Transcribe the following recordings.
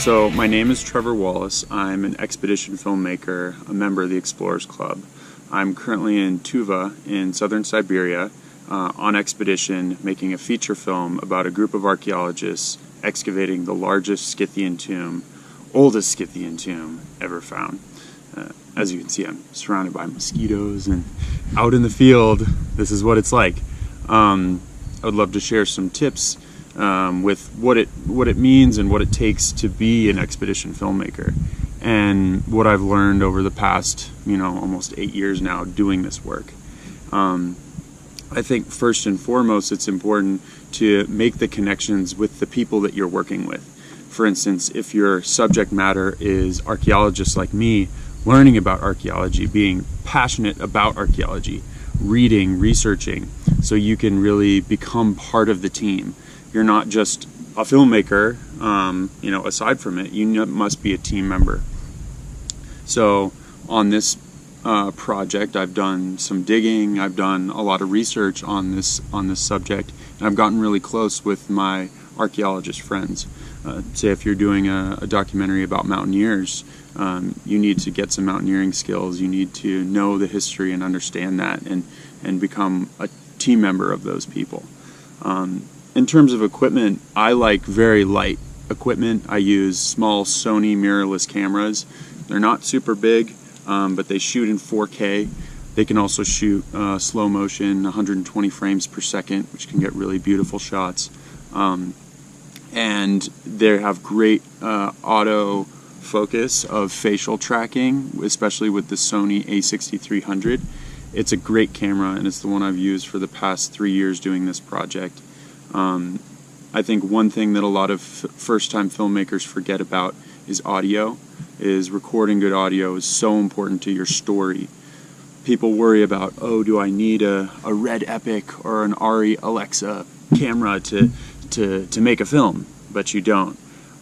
So my name is Trevor Wallece. I'm an expedition filmmaker, a member of the Explorers Club. I'm currently in Tuva in southern Siberia on expedition making a feature film about a group of archaeologists excavating the largest Scythian tomb, oldest Scythian tomb ever found. As you can see, I'm surrounded by mosquitoes and out in the field. This is what it's like. I would love to share some tips with what it means and what it takes to be an expedition filmmaker, and what I've learned over the past, almost 8 years now doing this work. I think first and foremost, it's important to make the connections with the people that you're working with. For instance, if your subject matter is archaeologists like me, learning about archaeology, being passionate about archaeology, reading, researching, so you can really become part of the team. You're not just a filmmaker, aside from it, you must be a team member. So on this project, I've done some digging, I've done a lot of research on this subject, and I've gotten really close with my archaeologist friends. Say if you're doing a documentary about mountaineers, you need to get some mountaineering skills, you need to know the history and understand that, and become a team member of those people. In terms of equipment, I like very light equipment. I use small Sony mirrorless cameras. They're not super big, but they shoot in 4K. They can also shoot slow motion, 120 frames per second, which can get really beautiful shots. And they have great auto focus of facial tracking, especially with the Sony a6300. It's a great camera, and it's the one I've used for the past 3 years doing this project. I think one thing that a lot of first-time filmmakers forget about is audio. Recording good audio is so important to your story. People worry about, do I need a Red Epic or an ARRI Alexa camera to make a film? But you don't.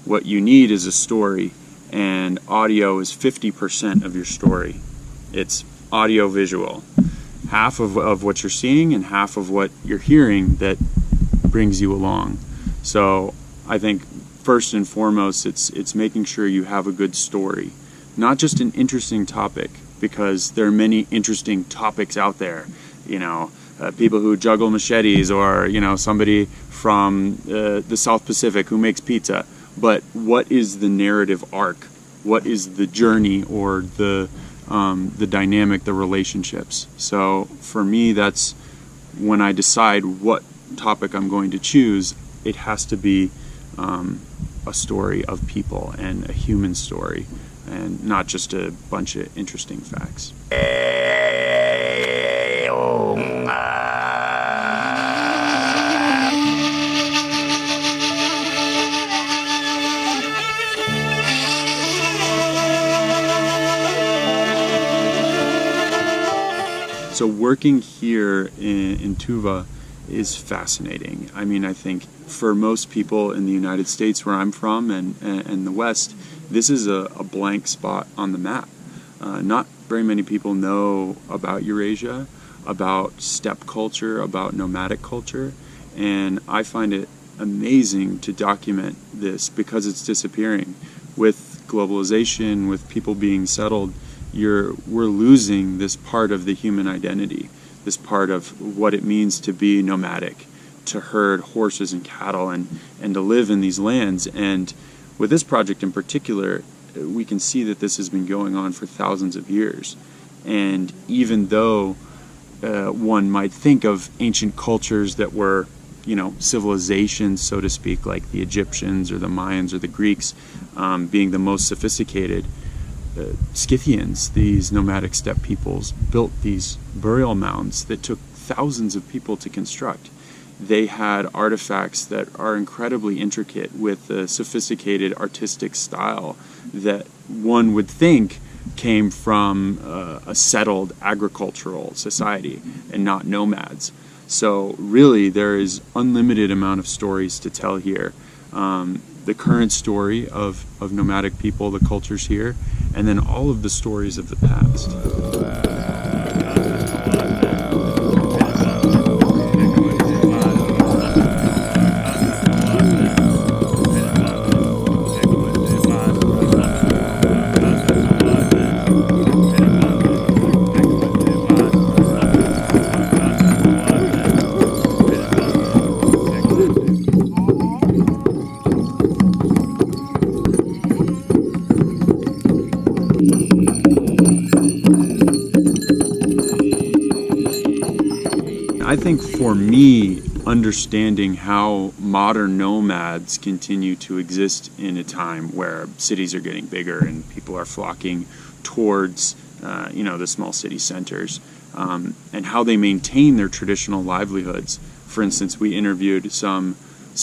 What you need is a story, and audio is 50% of your story. It's audio-visual. Half of what you're seeing and half of what you're hearing that brings you along. So I think first and foremost, it's making sure you have a good story, not just an interesting topic, because there are many interesting topics out there. People who juggle machetes, or somebody from the South Pacific who makes pizza. But what is the narrative arc? What is the journey, or the dynamic, the relationships? So for me, that's when I decide what topic I'm going to choose. It has to be a story of people and a human story, and not just a bunch of interesting facts. So working here in Tuva is fascinating. I mean, I think for most people in the United States, where I'm from, and the West, this is a blank spot on the map. Not very many people know about Eurasia, about steppe culture, about nomadic culture, and I find it amazing to document this because it's disappearing. With globalization, with people being settled, we're losing this part of the human identity, this part of what it means to be nomadic, to herd horses and cattle, and to live in these lands. And with this project in particular, we can see that this has been going on for thousands of years. And even though one might think of ancient cultures that were, civilizations, so to speak, like the Egyptians or the Mayans or the Greeks, being the most sophisticated, Scythians, these nomadic steppe peoples, built these burial mounds that took thousands of people to construct. They had artifacts that are incredibly intricate, with a sophisticated artistic style that one would think came from a settled agricultural society and not nomads. So really, there is unlimited amount of stories to tell here. The current story of nomadic people, the cultures here, and then all of the stories of the past. think for me, understanding how modern nomads continue to exist in a time where cities are getting bigger and people are flocking towards the small city centers, and how they maintain their traditional livelihoods. For instance, we interviewed some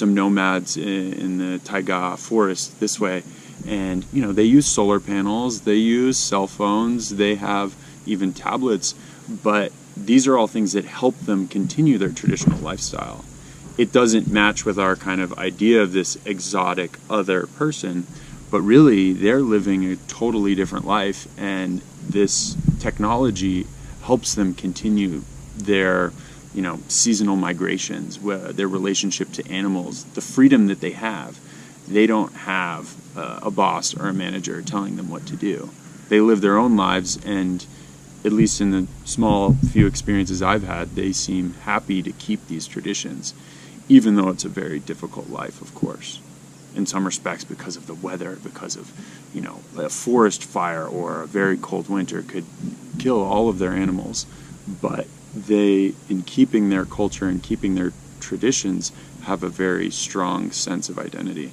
nomads in the taiga forest this way, and they use solar panels, they use cell phones, they have even tablets, but these are all things that help them continue their traditional lifestyle. It doesn't match with our kind of idea of this exotic other person, but really they're living a totally different life, and this technology helps them continue their seasonal migrations, their relationship to animals, the freedom that they have. They don't have a boss or a manager telling them what to do. They live their own lives, and at least in the small few experiences I've had, they seem happy to keep these traditions, even though it's a very difficult life, of course, in some respects, because of the weather, because of a forest fire or a very cold winter could kill all of their animals. But they, in keeping their culture and keeping their traditions, have a very strong sense of identity.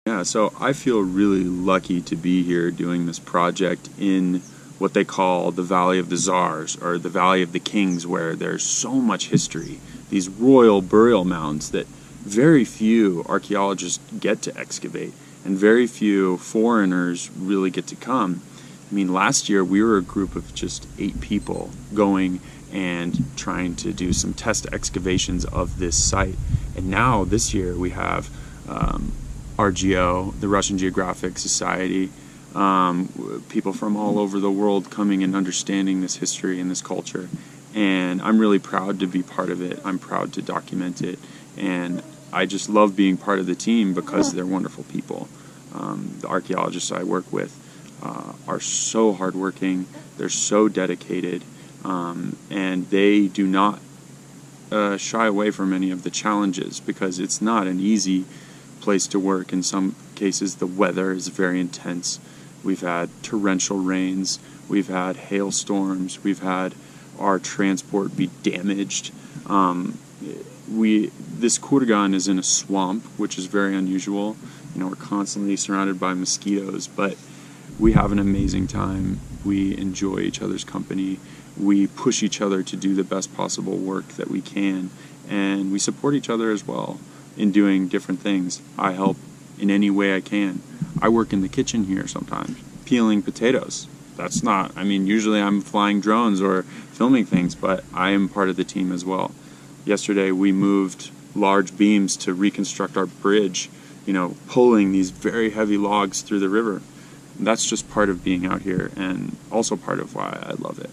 Yeah, so I feel really lucky to be here doing this project in what they call the Valley of the Czars, or the Valley of the Kings, where there's so much history, these royal burial mounds that very few archaeologists get to excavate, and very few foreigners really get to come. I mean, last year we were a group of just 8 people going and trying to do some test excavations of this site. And now this year we have RGO, the Russian Geographic Society, people from all over the world coming and understanding this history and this culture. And I'm really proud to be part of it. I'm proud to document it. And I just love being part of the team because they're wonderful people. The archaeologists I work with are so hardworking, they're so dedicated, and they do not shy away from any of the challenges, because it's not an easy place to work. In some cases the weather is very intense. We've had torrential rains, we've had hailstorms, we've had our transport be damaged. This kurgan is in a swamp, which is very unusual. We're constantly surrounded by mosquitoes, but we have an amazing time. We enjoy each other's company. We push each other to do the best possible work that we can, and we support each other as well in doing different things. I help in any way I can. I work in the kitchen here sometimes, peeling potatoes. That's not, usually I'm flying drones or filming things, but I am part of the team as well. Yesterday we moved large beams to reconstruct our bridge, pulling these very heavy logs through the river. That's just part of being out here, and also part of why I love it.